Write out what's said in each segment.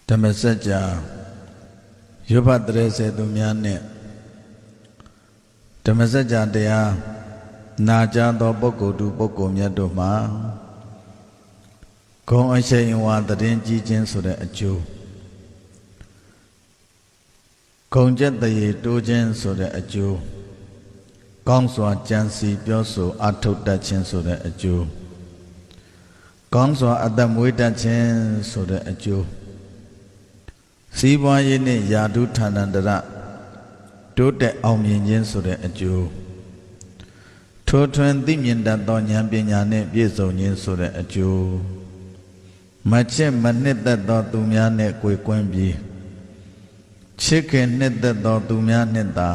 ဓမ္မစကြာရုပ်ဖတ်တရေစေသူများနဲ့ဓမ္မစကြာတရားနာကြားသောပုဂ္ဂိုလ်သူပုဂ္ဂိုလ်မြတ်တို့မှာဂုဏ်အရှိန်ဝါသတင်းကြီးခြင်းဆိုတဲ့အကျိုးဂုဏ်ကျက်တရေတိုးခြင်းဆိုတဲ့အကျိုးကောင်းစွာကြံစီပြောဆိုအထုတ်တတ်ခြင်းဆိုတဲ့အကျိုးကောင်းစွာအသက်မွေးတတ်ခြင်းဆိုတဲ့အကျိုးစီးပွားရေးနဲ့ယာတုဌာနန္တရတိုးတက်အောင်မြင်ခြင်းဆိုတဲ့အကျိုးထိုထွန်းသိမြင်တတ်သောဉာဏ်ပညာနဲ့ပြည့်စုံခြင်းဆိုတဲ့အကျိုးမချစ်မနှစ်သက်သောသူများနဲ့ကိုယ်ကွင်းပြီးချစ်ခင်နှစ်သက်သောသူများနဲ့သာ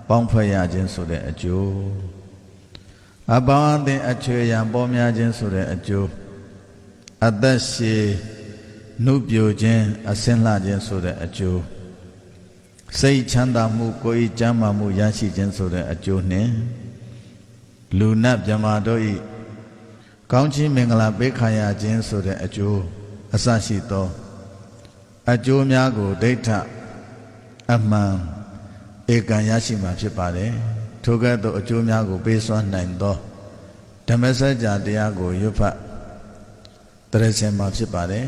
ပေါင်းဖွဲ့ရခြင်းဆိုတဲ့အကျိုးအပေါင်းအသင်းအချွေရန်ပေါ်များခြင်းဆိုတဲ့အကျိုးအသက်ရှည်နှုတ်ပြိုခြင်းအစင်းလှခြင်းဆိုတဲ့အကျိုးစိတ်ချမ်းသာမှုကိုယ်ကျမ်းမာမှုရရှိခြင်းဆိုတဲ့အကျိုးနှင့်လူနတ်မြမာတို့၏ကောင်းချီးမင်္ဂလာပေးခံရခြင်းဆိုတဲ့အကျိုးအစရှိသောအကျိုးများကိုဒိဋ္ဌအမှန်ဧကံရရှိမှာဖြစ်ပါတယ်ထိုကဲ့သို့အကျိုးများကိုပေးစွမ်းနိုင်သောဓမ္မစကြာတရားကိုရွတ်ဖတ်တရစေမှာဖြစ်ပါတယ်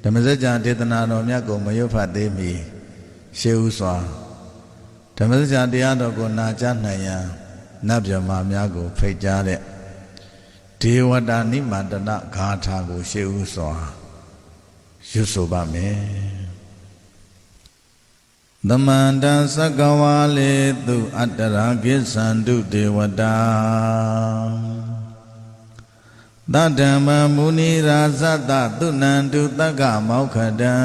ဓမ္မစကြာဒေသနာတော်မြတ်ကိုမရွတ်ဖတ်သေးမီရှေးဥစွာဓမ္မစကြာတရားတော်ကိုနာကြားနိုင်ရန်နတ်မြတ်များကိုဖိတ်ကြားတဲ့ဒေဝတာနိမန္တနဂါထာကိုရှေးဥစွာရွတ်ဆိုပါမယ်သမန္တသက္ကဝါလေသူအတ္တရာကိသန္တုဒေဝတာသတ္တမမုနိရာဇတသုနန္တုတက္ကမောက္ခတံ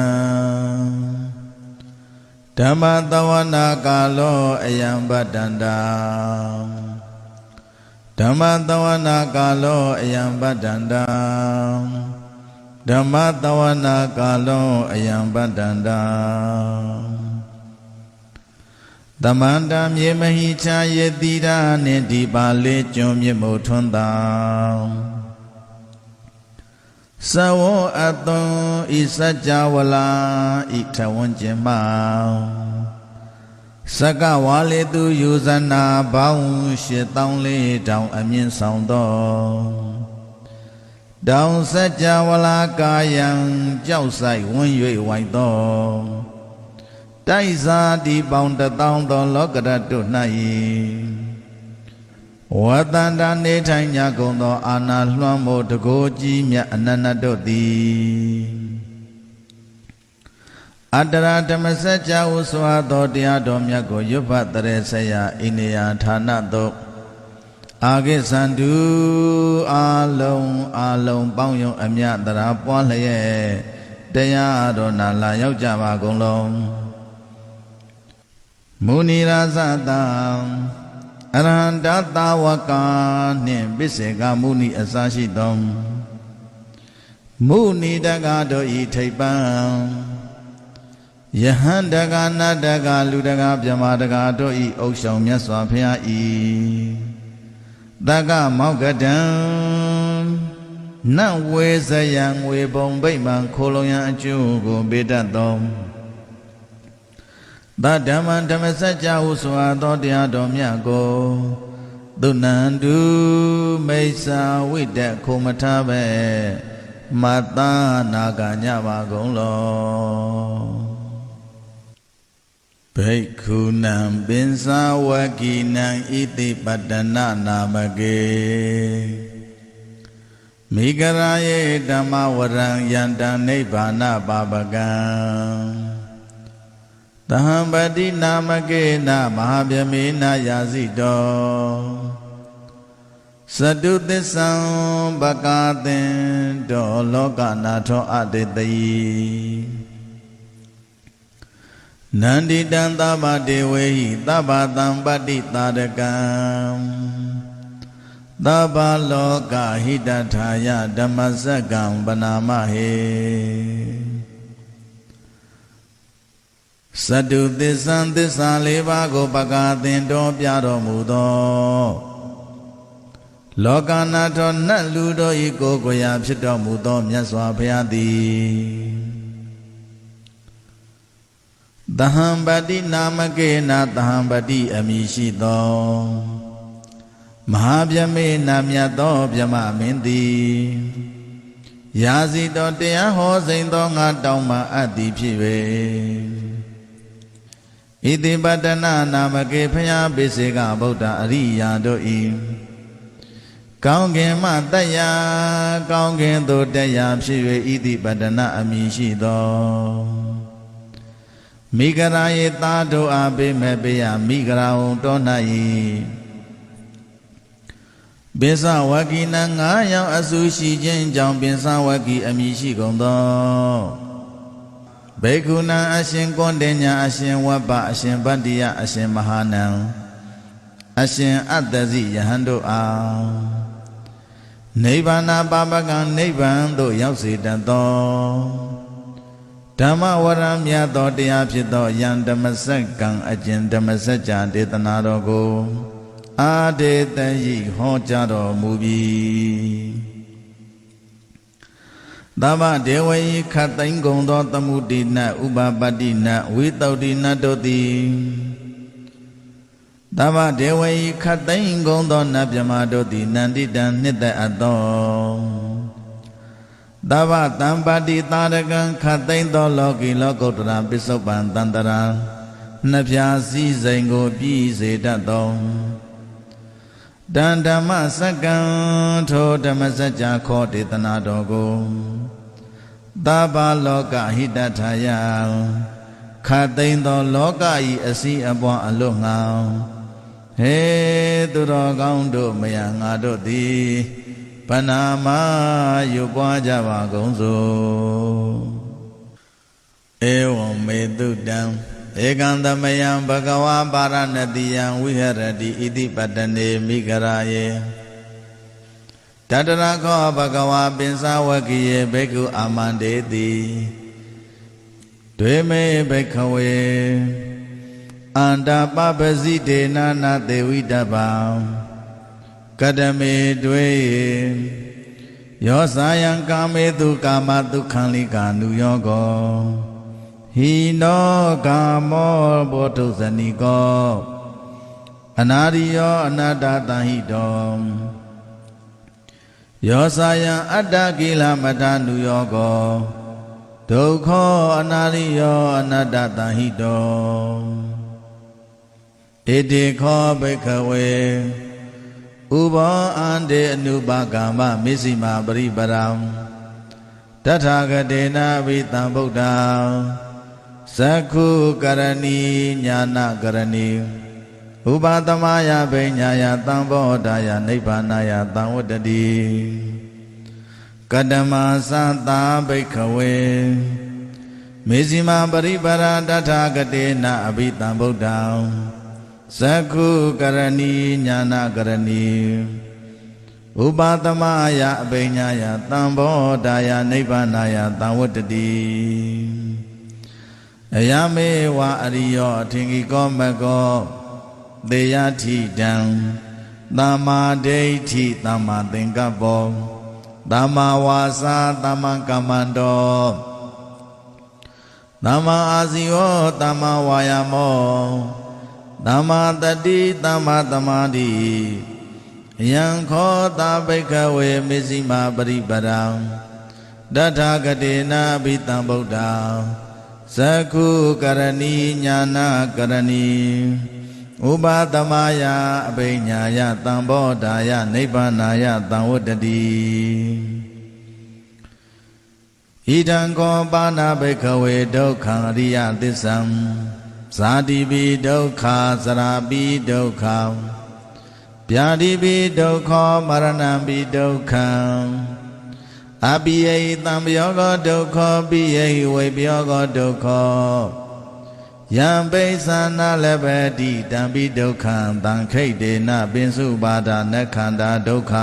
ဓမ္မတဝနာကာလောအယံပတ္တန္တာဓမ္မတဝနာကာလောအယံပတ္တန္တာဓမ္မတဝနာကာလောအယံပတ္တန္တာသမန္တမြေမဟိချာယေတိရာနှင့်ဒီပါလေးကျွန်းမြစ်မို့ထွန်းတောင်သဝောအသွန်ဤစัจ java လာဤထဝန်းကျင်မောင်စကဝါလေသူယူဇနာဘောင်း8400တောင်အမြင့်ဆောင်သောတောင်စัจ java လာကာယံကြောက်ဆိုင်ဝန်း၍ဝိုက်သောတိုက်စာဒီပေါင်း1000သောလောကရတ္တု၌ဝတန္တနေထိုင်ကြကုန်သောအာနာလွှမ်းမိုးတကိုးကြီးမြတ်အနန္တတို့သည်အတ္တရာဓမ္မစကြာဟုဆိုသောတရားတော်မြတ်ကိုရွတ်ဖတ်တရေဆရာအိနေယဌာနသို့အာဂိသန္တုအာလုံးပေါင်းယုံအမြတ်တရားပွားလျက်တရားတော်နာလာရောက်ကြပါကုန်လုံးမုနိရာဇတံအရဟန္တသာဝကာနှင့်ပိစေကမုနိအစရှိသောမုနိတကတို့ဤထိပ်ပံယဟန္တကနတကလူတကမြမတကတို့ဤဥဆောင်မြတ်စွာဘုရားဤတက္ကမောက္ကတံနတ်ဝေဇယံငွေပုံဗိမာန်ခိုလုံရန်အကျိုးကိုပေးတတ်သောသတ္တမံဓမ္မစကြာဟုဆိုသောတရားတော်မြတ်ကိုသုနန္တုမိစ္ဆာဝိတ္တခုမထပဲမတ္တနာကညပါကုန်လောဘိက္ခုနံပင်စဝကိနံဣတိပတ္တနာနာမကေမိဂရာယေဓမ္မဝရံယန္တနိဗ္ဗာနပါပကံသဟံပတိနာမကေနမဟာဗြဟ္မေနယာစီတောသတုသစ္ဆံပကာသင်တောလောကနာထောအတေတိနန္တိတံသဗ္ဗဒေဝေဟိသဗ္ဗတံပတ္တိတာရကံသဗ္ဗလောကဟိတထာယဓမ္မစကံပနာမဟေသတုသစ္ဆံသစ္စာ4ပါးကိုပကာသင်တော်ပြတော်မူသောလောကနာထောနတ်လူတို့ဤကိုယ်ကိုယ်ရာဖြစ်တော်မူသောမြတ်စွာဘုရားသည် သဟံပတိနာမကေနသဟံပတိအမိရှိသောမဟာဗျမေနာမြတ်သောဗျမမင်းသည်ရာဇီတော်တရားဟောစိန်သောငါတောင်းမှအပ်သည်ဖြစ်၍ဣတိပတ္တနာနာမကေဖျားပိစေကဗုဒ္ဓအရိယာတို့၏ကောင်းကင်မှတက်ရာကောင်းကင်သို့တက်ရာဖြစ်၍ဣတိပတ္တနာအမည်ရှိသောမိဂရာယေသာတို့အားပေးမဲ့ပေးရမိဂရာဟုံတော၌ပိစဝကိနံ9ယောက်အစုရှိခြင်းကြောင့်ပိစဝကိအမည်ရှိကုန်သောဘေကုဏံအရှင်ကွန်တေညာအရှင်ဝဘ္ဗအရှင်ဗတ္တိယအရှင်မဟာနံအရှင်အတ္တဇိယဟန်တို့အားနိဗ္ဗာန်ပါပကံနိဗ္ဗာန်သို့ရောက်စေတတ်သောဓမ္မဝရမြတ်သောတရားဖြစ်သောယံဓမ္မစက္ကံအကျင့်ဓမ္မစကြာဒေသနာတော်ကိုအာဒေတယိဟောကြားတော်မူပြီသဗ္ဗဒေဝယိခတ်သိမ့်ကုန်သောသမုဒိနဥပပတ္တိနဝိတုဒ္ဓိနတို့သည်သဗ္ဗဒေဝယိခတ်သိမ့်ကုန်သောနတ်မြမတို့သည်နန္တိတံနှစ်သက်အပ်သောသဗ္ဗတံပါတိသာရကံခတ်သိမ့်သောလောကီလောကုတ္တရာပစ္စုပန်တန္တရာနှဖျားစည်းစိမ်ကိုပြည့်စေတတ်သောတန်ဓမ္မစက္ကံထိုဓမ္မစကြာခောဒေသနာတော်ကိုသဗ္ဗလောကဟိတထာယခတ်သိမ့်သောလောကဤအစည်းအပွားအလွတ်ငောင်းဟေသူတော်ကောင်းတို့မယငါတို့သည်ဗနာမယူပွားကြပါကုန်စို့ဧဝံမေတုတံဧကံသမယံဘဂဝါပါရဏတိယံဝိဟရတိဣတိပတ္တနေမိဂရာယေတတရခောဘဂဝါပိစဝကိယေဘေကုအာမန္တေတိဒွေမေဘေခဝေအန္တပပစီတေနာနာသေဝိတဗံကတမေဒွေယောစာယံကာမေတုကာမဒုက္ခံလိကာနုယောကောဟိနောကာမောဘောဓုဇဏိကောအနာရိယောအနာတ္တတဟိတောယောစာယံအတ္တကိလမတ္တနုယောကောဒုက္ခောအနာရိယောအနတ္တတဟိတောဣတိခောဘိခဝေဥဘောအန္တေအနုပါကမ္မမစ္စည်းမပရိပရံတထာဂတေနဝိတံဗုဒ္ဓံသက္ခုကရဏီညာနာကရဏီဥပသမယဘိညာယသံဘောဓာယနိဗ္ဗာနယသံဝတ္တတိကတမသသာဘိခဝေမေဇိမပရိပရတထာဂတေနအဘိတံဗုဒ္ဓံသက္ခုကရဏီညာနာကရဏီဥပသမယအဘိညာယသံဘောဓာယနိဗ္ဗာနယသံဝတ္တတိအယမေဝအရိယောအထင်ကြီးကောမကောသေယထိတံသမ္မာဒိဋ္ဌိသမ္မာသင်္ကပ္ပောသမ္မာဝါစာသမ္မာကမ္မန္တောသမ္မာအာဇီဝသမ္မာဝါယာမောသမ္မာတတိသမ္မာသမာဓိယံခောတာဘိကဝေမစ္စည်းမပရိပရံတထာဂတေနဘိတံဗုဒ္ဓံသက္ခုကရဏီညာနာကရဏီဥပသမယအဘိညာယသံဘောဓာယနိဗ္ဗာနယသံဝတ္တတိဣဒံကောပါဏဘိခဝေဒုက္ခံအရိယသစ္ဆံဇာတိပိဒုက္ခသရာပိဒုက္ခဗျာတိပိဒုက္ခမရဏံပိဒုက္ခံအပိယိသံယောဂဒုက္ခပိယိဝိပယောဂဒုက္ခယံပိသနာလဘတိတံပိဒုက္ခံတံခိတ်တေနပင်စုပါဒနခန္ဓာဒုက္ခ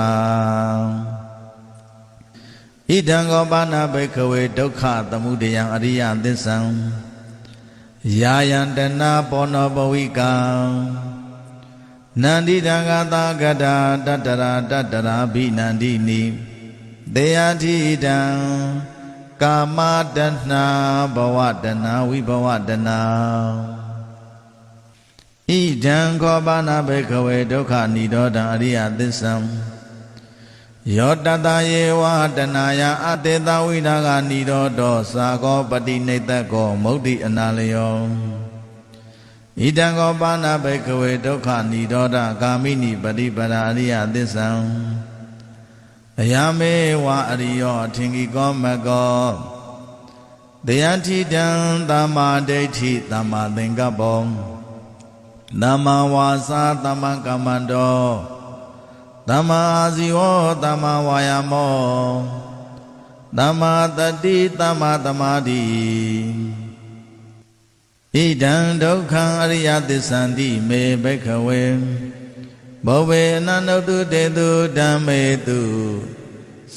ဣဒံကောပါဏဘိခဝေဒုက္ခသမုဒယံအရိယသစ္ဆံယာယံတနာပောနောပဝိကံနန္တိတံဂတာဂတာတတရာတတရာဘိနန္တိနိသေယတိတံ ကာမတဏဘဝတဏဝိဘဝတဏဣဒံခောပါဏဘေခဝေဒုက္ခនិရောဓံအရိယသစ္ဆံယောတတယေဝတနာယအတေတဝိဒါကនិရောဓောသာကောပတိနေတကောမုဒ္ဓိအနာလယောဣဒံခောပါဏဘေခဝေဒုက္ခនិရောဓကာမိနိပฏิပဒါအရိယသစ္ဆံအယမေဝအရိယောအထင်ကြီးကောမကောတရားထိတံသမ္မာဒိဋ္ဌိသမ္မာသင်္ကပ္ပောသမ္မာဝါစာသမ္မာကမ္မန္တောသမ္မာအာဇီဝောသမ္မာဝါယာမောသမ္မာတတိသမ္မာသမာဓိဣဒံဒုက္ခံအရိယသစ္ဆန္တိမေဘိက္ခဝေဘောဝေအနန္တုတေတုဓမ္မေတု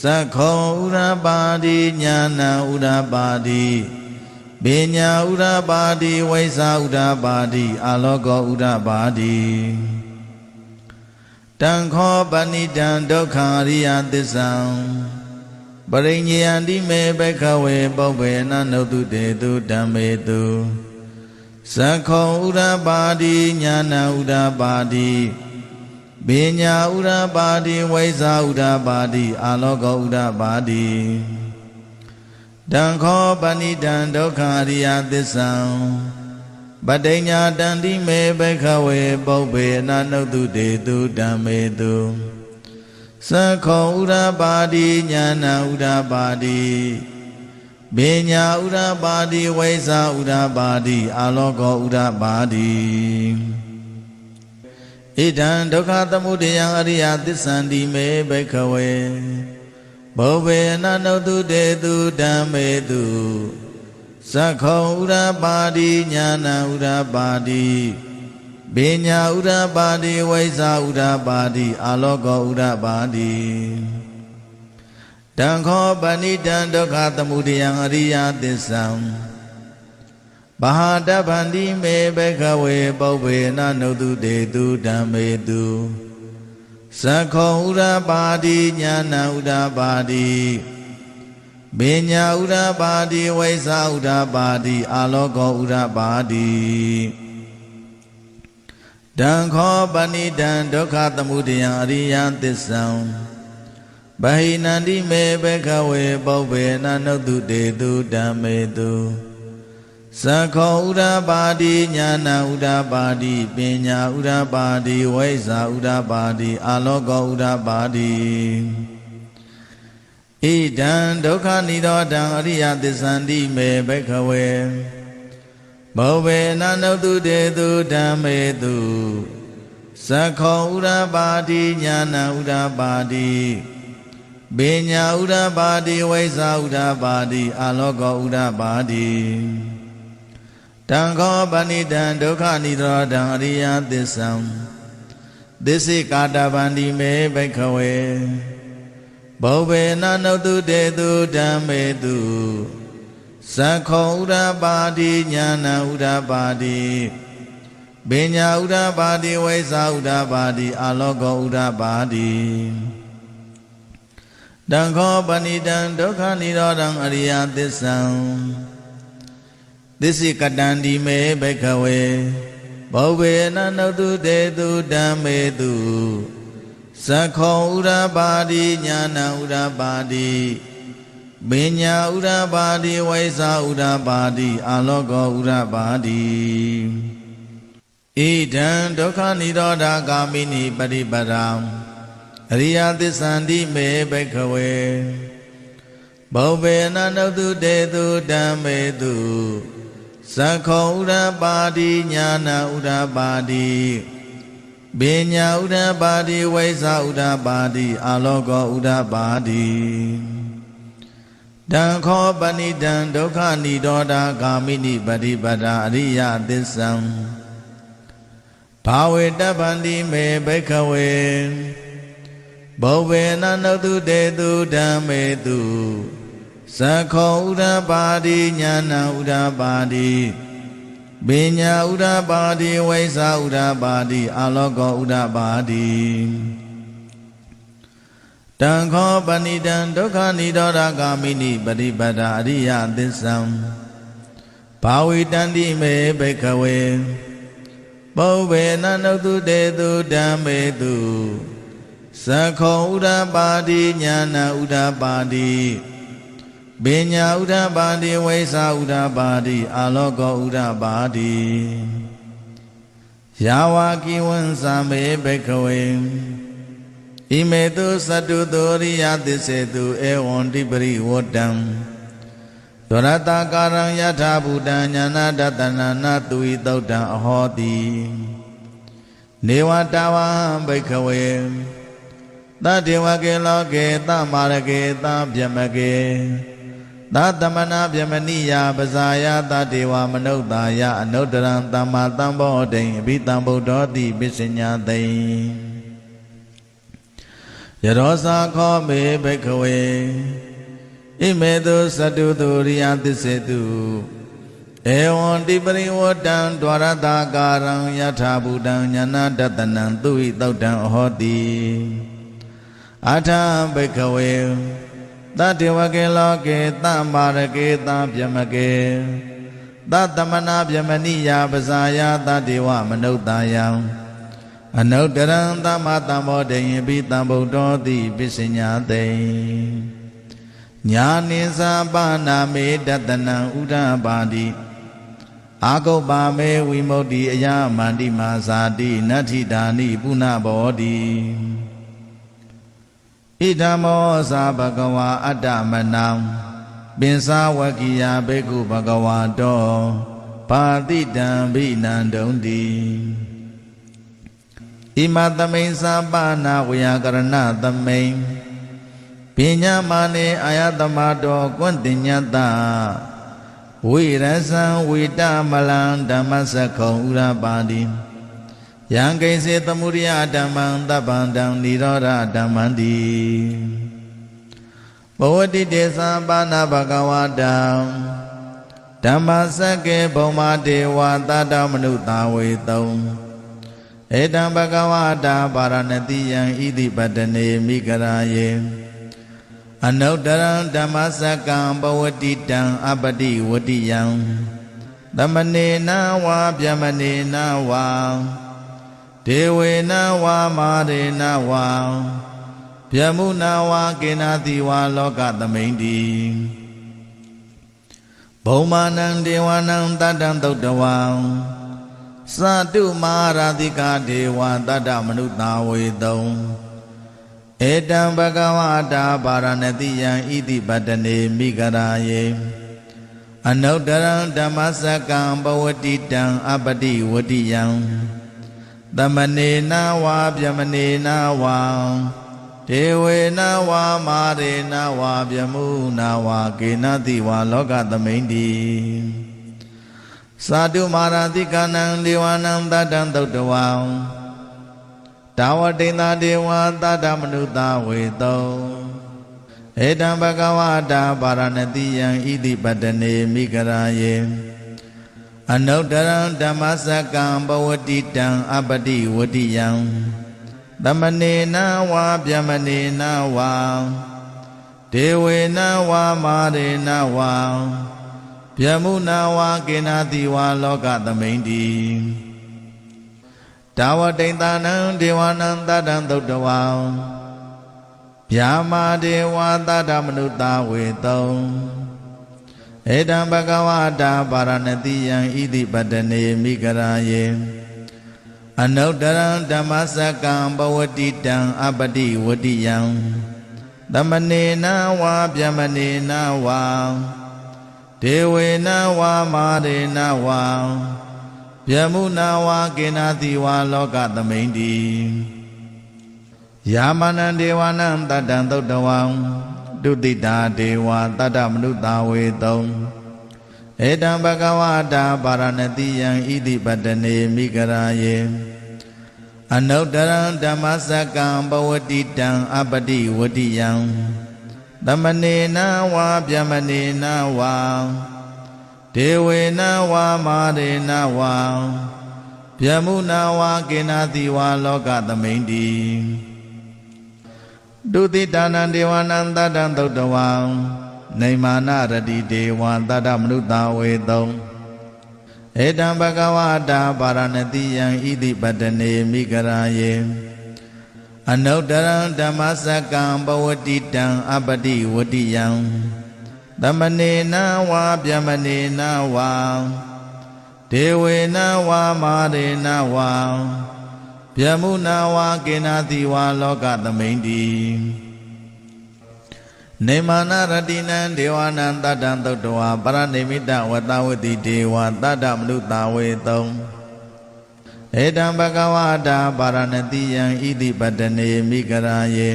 သက္ခောဥရပါတိညာဏဥရပါတိပညာဥရပါတိဝိဇ္ဇာဥရပါတိအာလောကောဥရပါတိတံခောပဏိတံဒုက္ခအရိယသစ္ဆံပရိညေယန္တိမေဘိက္ခဝေပုဗ္ဗေနနုတုတေတုဓမ္မေတုသက္ခောဥရပါတိညာဏဥရပါတိပညာဥရပါတိဝိဇ္ဇာဥရပါတိအာလောကောဥရပါတိတံခောပဏိတံဒုက္ခအရိယသစ္ဆံပဋိညာတန္တိမေဘိက္ခဝေပုဗ္ဗေနနုတုတေတုဓမ္မေတုသက္ခောဥရပါတိညာဏဥရပါတိပညာဥရပါတိဝိဇ္ဇာဥရပါတိအာလောကောဥရပါတိဣဒံဒုက္ခသမုဒယံအရိယသစ္ဆန္တိမေဘိက္ခဝေဘောဝေနနုတုတေတုဓမ္မေတုသက္ခောဥရပါတိညာဏဥရပါတိပညာဥရပါတိဝိဇ္ဇာဥရပါတိအာလောကောဥရပါတိတံခောပဏိတံဒုက္ခသမုဒယံအရိယသစ္ဆံဘာဟာတဗန္တိမေဘိက္ခဝေပုဗ္ဗေနနုတုတေတုဓမ္မေတုသက္ခောဥရပါတိညာဏဥရပါတိပညာဥရပါတိဝိဇ္ဇာဥရပါတိအာလောကောဥရပါတိတံခောပဏိတံဒုက္ခသမုဒယံအရိယသစ္ဆံဗဟိနန္တိမေဘိက္ခဝေပုဗ္ဗေနနုတုတေတုဓမ္မေတုသက္ခောဥရပါတိညာဏဥရပါတိပညာဥရပါတိဝိဇ္ဇာဥရပါတိအာလောကောဥရပါတိဣဒံဒုက္ခនិရောဓံအရိယသစ္ဆန္တိမေဘိက္ခဝေဘောဝေနနုတုတေတုဓမ္မေတုသက္ခောဥရပါတိညာဏဥရပါတိပညာဥရပါတိဝိဇ္ဇာဥရပါတိအာလောကောဥရပါတိတံခောပဏိတံဒုက္ခនិရောဓံအရိယသစ္ဆံသစ္စိကာတဗန္တိမေဘိက္ခဝေဘောဝေနနုတုတေတုဓမ္မေတုသက္ခောဥရပါတိညာဏဥရပါတိပညာဥရပါတိဝိဇ္ဇာဥရပါတိအာလောကောဥရပါတိတံခောပဏိတံဒုက္ခនិရောဓံအရိယသစ္ဆံသစ္စိကတန္တိမေဘိက္ခဝေဘောဝေနနုတုတေတုဓမ္မေတုသက္ခောဥရပါတိညာဏဥရပါတိပညာဥရပါတိဝိဇ္ဇာဥရပါတိအာလောကောဥရပါတိဣဒံဒုက္ခនិရောဓဂာမိနိပฏิပဒံအရိယသစ္ဆန္တိမေဘိက္ခဝေဘောဝေနနုတုတေတုဓမ္မေတုသက္ခောဥရပါတိညာဏဥရပါတိပညာဥရပါတိဝိဇ္ဇာဥရပါတိအာလောကောဥရပါတိတံခောပဏိတံဒုက္ခនិရောဓဂာမိနိပฏิပဒါအရိယသစ္ဆံဘာဝေတဗန္တိမေဘိက္ခဝေဘောဝေနနုတုတေတုဓမ္မေတုသက္ခောဥရပါတိညာဏဥရပါတိပညာဥရပါတိဝိဇ္ဇာဥရပါတိအာလောကောဥရပါတိတ တံခောပဏိတံဒုက္ခនិရောဓဂ ामि နိပฏิပတ္တာအရိယသစ္ဆံဘာဝိတန္တိမေဘိက္ခဝေပုဗ္ဗေနနုတုတေတုဓမ္မေတုသခောဥဒ္ဓပါတိညာဏဥဒ္ဓပါတိပညာဥဒ္ဓပါတိဝိသဥဒ္ဓပါတိအာလောကောဥဒ္ဓပါတိယာဝကိဝံသမေဘိက္ခဝေဣမေတုသတ္တုသောရိယသစ္စေတုဧဝံတိပရိဝတ္တံဒရတကာရံယထာဘူတံညာနာတတနာနာသူဤသုတ်တံအဟောတိနေဝတဝံဘိက္ခဝေသတ္တေဝကေလောကေသမာရကေသဗျမကေသတမနာဗျမနိယပဇာယသတ္တေဝမနုဿာယအနုတ္တရံသမ္မာသမ္ဗောတိအဘိတံဗုဒ္ဓောတိပစ္စညာတိယရောစာခောမေဘိက္ခဝေဣမေတုသတ္တုသူရိယသစ္စေတုဧဝံတိပရိဝတ္တံဒွါရတာကာရံယထာဘူတံညာနာတတနံသူဟိသုတ်တံအဟောတိအထဘိက္ခဝေသတ္တေဝကေလောကေသမာရကေသဗျမကေသတမနာဗျမနိယပဇာယသတ္တေဝမနုဿာယံအနုတ္တရံသမ္မာသမ္ဗောဓိယပိတံဗုဒ္ဓောတိပစ္စညာတိညာနိသာပါဏာမေတတနံဥဒ္ဓပါတိအာဂုပ္ပါမေဝိမု ക്തി အယမန္တိမာဇာတိနတ္ထိတာနိပုဏ္ဏဘောတိဣဓမ္မောသာဘဂဝါအတ္တမနံပင်စာဝကိယဘေကုဘဂဝါတောပါတိတံဘိနန္တုံတိဣမသမိန်သာပါဏဝေယကရဏသမိန်ပညာမာနေအာယတမတောကွန္တိညတဝိရဇံဝိတမလံဓမ္မစခောဥရပါတိယံကိစေသမုဒိယဓမ္မံသဗ္ဗံတံនិရောဓဓမ္မံတိဘဝတိတေသပါဏဘဂဝတံဓမ္မစကေဘုံမာဒေဝသတ္တမနုဿာဝေတုံဧတံဘဂဝတာပါရဏတိယံဣတိပတ္တနေမိဂရာယေအနုတ္တရံဓမ္မစကံဘဝတိတံအပတိဝတိယံသမနေနဝါဗျမနေနဝါဒေဝေနဝါမာရေနဝါဗျမုနဝါကေနာတိဝါလောကသမိန်တိဘုံမာနံဒေဝနံတတ္တံသုတ်တဝံသတုမာရာတိကဒေဝတတ္တမနုဿာဝေတုံဧတံဘဂဝတာပါရဏတိယံဣတိပတ္တနေမိဂရာယေအနုတ္တရံဓမ္မစကံဘဝတိတံအပတိဝတိယံသမနေနဝါဗျမနေနဝါဒေဝေနဝါမာရေနဝါဗျမုနဝါကေနတိဝါလောကသမိန်တိသာတုမာရတိကနံဒေဝနံတတ္တံသုတ်တဝံတာဝတိန်သာဒေဝသတ္တမနုဿာဝေတောဧတံဘဂဝတာပါရဏတိယံဣတိပတ္တနေမိဂရာယေအနုတ္တရံဓမ္မစကံဘဝတိတံအပတိဝတိယံသမနေနဝါဗျမနေနဝါဒေဝေနဝါမာရေနဝါဗျမုနဝါကေနာတိဝါလောကသမိန်တိတာဝတိန်သာနံဒေဝနံတတ္တံသုတ်တဝံဗျာမာဒေဝသတ္တမနုဿာဝေတုံဧတံဘဂဝတာပါရဏတိယံဣတိပတ္တနေမိဂရာယေအနုတ္တရံဓမ္မစကံဘဝတိတံအပတိဝတိယံသမနေနဝါဗျမနေနဝါဒေဝေနဝါမာရေနဝါဗျမုနဝါကေနာတိဝါလောကသမိန်တိယာမနံဒေဝနံတတ္တံသုတ်တဝံဒုတိတာဒေဝသတ္တမနုဿာဝေတုံဧတံဘဂဝတာပါရဏတိယံဣတိပတ္တနေမိဂရာယေအနုတ္တရံဓမ္မစကံဘဝတိတံအပတိဝတိယံသမနေနဝါဗျမနေနဝါဒေဝေနဝါမာရေနဝါဗျမုနဝါကေနာတိဝါလောကသမိန်တိ ဒုတိတာနံဒေဝနံတတံသုတ်တဝံနေမာနရတိဒေဝံတတမနုဿဝေတုံဧတံဘဂဝတာပါရဏတိယံဣတိပတ္တနေမိဂရာယေအနုတရံဓမ္မစကံဘဝတိတံအပတိဝတိယံသမနေနဝါဗျမနေနဝါဒေဝေနဝါမာရေနဝါဗျမုနာဝါကေနာတိဝါလောကသမိန်တိနေမာနရတိနံဒေဝနံတတံသုတ်တဝါပရဏိမိတဝတဝတိဒေဝတတမနုဿဝေတုံဧတံဘဂဝတာပါရဏတိယံဣတိပတ္တနေမိဂရာယေ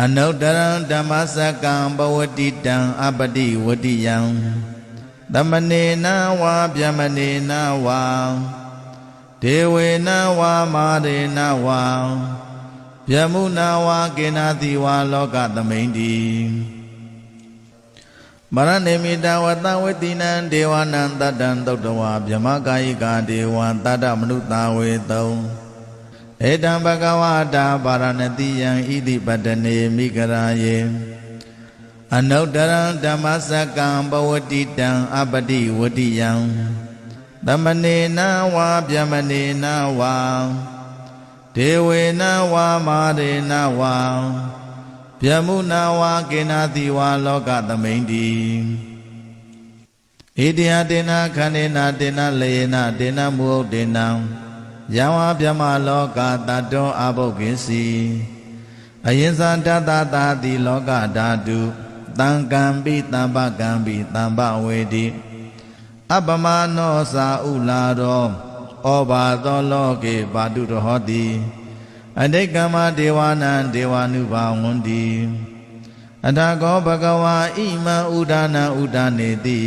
အနုတရံဓမ္မစကံဘဝတိတံအပတိဝတိယံသမနေနဝါဗျမနေနဝါဒေဝေနဝါမာရေနဝါဗျမုနာဝါကေနာတိဝါလောကသမိန်တိမရဏိမိတဝတဝတိနံဒေဝနံတတံသုတ်တဝါဗြဟ္မကာယိကာဒေဝံတတမနုဿဝေတုံဧတံဘဂဝတာပါရဏတိယံဣတိပတ္တနေမိဂရာယေအနုတရံဓမ္မစကံဘဝတိတံအပတိဝတိယံသမနေနဝါဗျမနေနဝါဒေဝေနဝါမာရေနဝါဗျမုနာဝါကေနာတိဝါလောကသမိန်တိဣတိယတေနခန္ဓေနာတေနလေနတေနမုဟုတ်တေနံယံဝါဗျမလောကတတောအဘုတ်ကိစီအယင်္ဇန္တတတာတိလောကဓာတုတံကံပိတံပကံပိတံပဝေတိအပမနောသာဥလာရောဩဘာသောလောကေပါတုရဟောတိအတိတ်ကမ္မဒေဝနံဒေဝ ानु ဘာဝန္တိအထာကောဘဂဝါဣမံဥဒါနံဥဒါနေတိ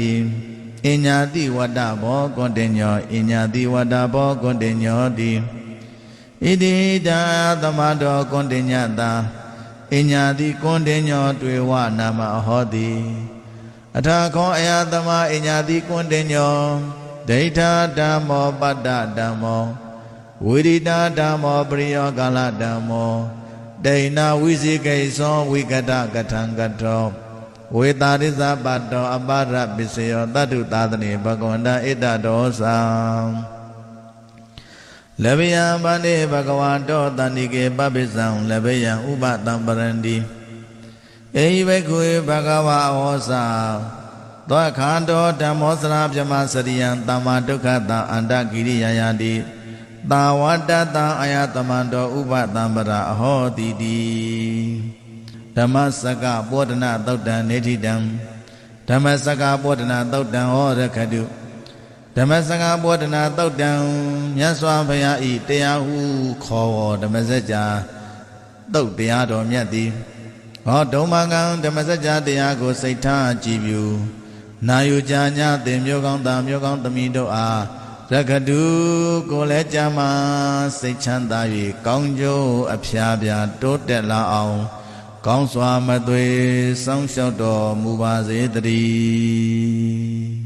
အညာတိဝတ္တဘောကွန်တင်ညောအညာတိဝတ္တဘောကွန်တင်ညောတိဣတိတံသမတောကွန်တင်ညတာအညာတိကွန်တင်ညောတွေ့ဝနာမဟောတိအထာခောအယသမအညာတိကွန်တင်ညောဒိဋ္ဌဓမ္မောပတ္တဓမ္မောဝိရိတဓမ္မောပရိယောကာလဓမ္မောဒိဏဝိသိကိသောဝိကတကထံကတောဝေတာရိသပတ္တောအပါရပစ္စယောတတုသာသနေဘဂဝန္တဣတဒောသံလဗယံဗန္တိဘဂဝါတောတန္တိကေပပိစ္ဆံလဗယံဥပတံပရန္တိဧဟိဘိက္ခုဘဂဝါဩစာသောခန္တောဓမ္မောစရာဗြဟ္မစရိယံသမ္မာဒုက္ခတံအန္တကိရိယာယတိသာဝတ္တတံအယတမန္တောဥပတံပရအဟောတိတိဓမ္မစကပောဒနာသုတ်တံနေတိတံဓမ္မစကပောဒနာသုတ်တံဟောရခတုဓမ္မစကပောဒနာသုတ်တံမြတ်စွာဘုရားဤတရားဟုခေါ်ဝေါ်ဓမ္မစကြာသုတ်တရားတော်မြတ်သည်ဟောဒုံမကံဓမ္မစကြာတရားကိုစိတ်ထားကြည်ပြုနာယူကြညာသင်မျိုးကောင်းသားမျိုးကောင်းသမီးတို့အားရခတုကိုလည်းကြမှာစိတ်ချမ်းသာ၍ကောင်းကျိုးအဖျားပြားတိုးတက်လာအောင်ကောင်းစွာမသွေစောင့်ရှောက်တော်မူပါစေတည်း